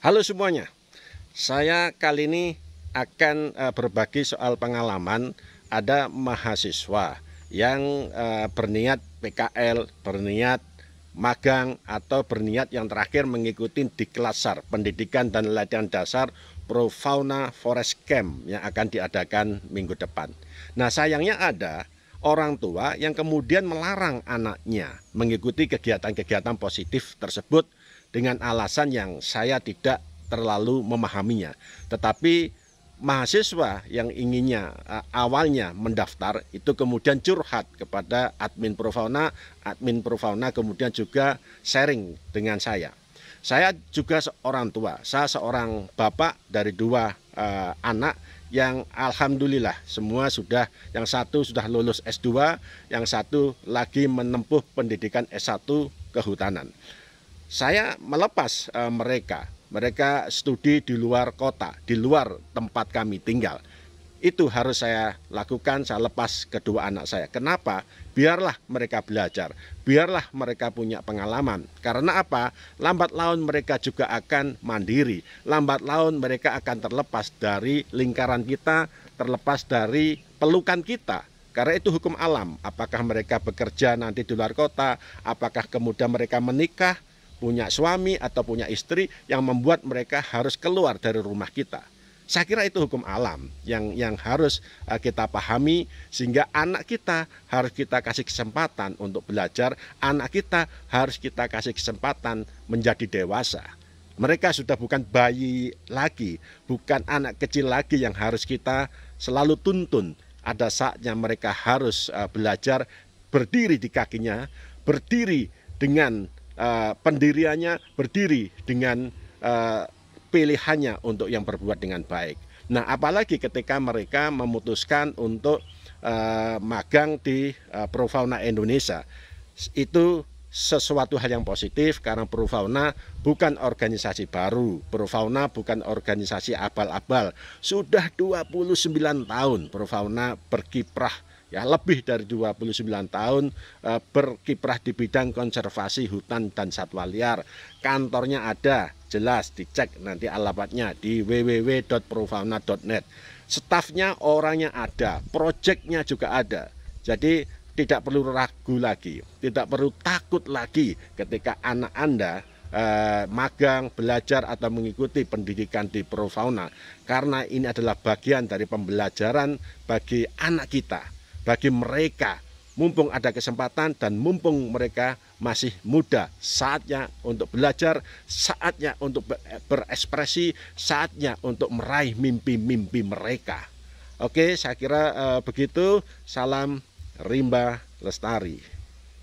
Halo semuanya, saya kali ini akan berbagi soal pengalaman. Ada mahasiswa yang berniat PKL, berniat magang, atau berniat yang terakhir mengikuti Diklasar Pendidikan dan Latihan Dasar Pro Fauna Forest Camp yang akan diadakan minggu depan. Nah, sayangnya ada orang tua yang kemudian melarang anaknya mengikuti kegiatan-kegiatan positif tersebut dengan alasan yang saya tidak terlalu memahaminya. Tetapi mahasiswa yang inginnya awalnya mendaftar itu kemudian curhat kepada admin Profauna kemudian juga sharing dengan saya. Saya juga seorang tua, saya seorang bapak dari dua anak yang alhamdulillah semua sudah, yang satu sudah lulus S2, yang satu lagi menempuh pendidikan S1 kehutanan. Saya melepas mereka studi di luar kota, di luar tempat kami tinggal. Itu harus saya lakukan, saya lepas kedua anak saya. Kenapa? Biarlah mereka belajar, biarlah mereka punya pengalaman. Karena apa? Lambat laun mereka juga akan mandiri, lambat laun mereka akan terlepas dari lingkaran kita, terlepas dari pelukan kita. Karena itu hukum alam, apakah mereka bekerja nanti di luar kota, apakah kemudian mereka menikah, punya suami atau punya istri yang membuat mereka harus keluar dari rumah kita. Saya kira itu hukum alam yang harus kita pahami, sehingga anak kita harus kita kasih kesempatan untuk belajar, anak kita harus kita kasih kesempatan menjadi dewasa. Mereka sudah bukan bayi lagi, bukan anak kecil lagi yang harus kita selalu tuntun. Ada saatnya mereka harus belajar berdiri di kakinya, berdiri dengan pendiriannya, berdiri dengan pilihannya untuk yang berbuat dengan baik. Nah, apalagi ketika mereka memutuskan untuk magang di Profauna Indonesia, itu sesuatu hal yang positif karena Profauna bukan organisasi baru, Profauna bukan organisasi abal-abal. Sudah 29 tahun Profauna berkiprah, ya lebih dari 29 tahun berkiprah di bidang konservasi hutan dan satwa liar. Kantornya ada, jelas dicek nanti alamatnya di www.profauna.net. Stafnya, orangnya ada, proyeknya juga ada. Jadi tidak perlu ragu lagi, tidak perlu takut lagi ketika anak Anda magang, belajar atau mengikuti pendidikan di Profauna, karena ini adalah bagian dari pembelajaran bagi anak kita, bagi mereka. Mumpung ada kesempatan dan mumpung mereka masih muda, saatnya untuk belajar, saatnya untuk berekspresi, saatnya untuk meraih mimpi-mimpi mereka. Oke, saya kira begitu. Salam Rimba Lestari.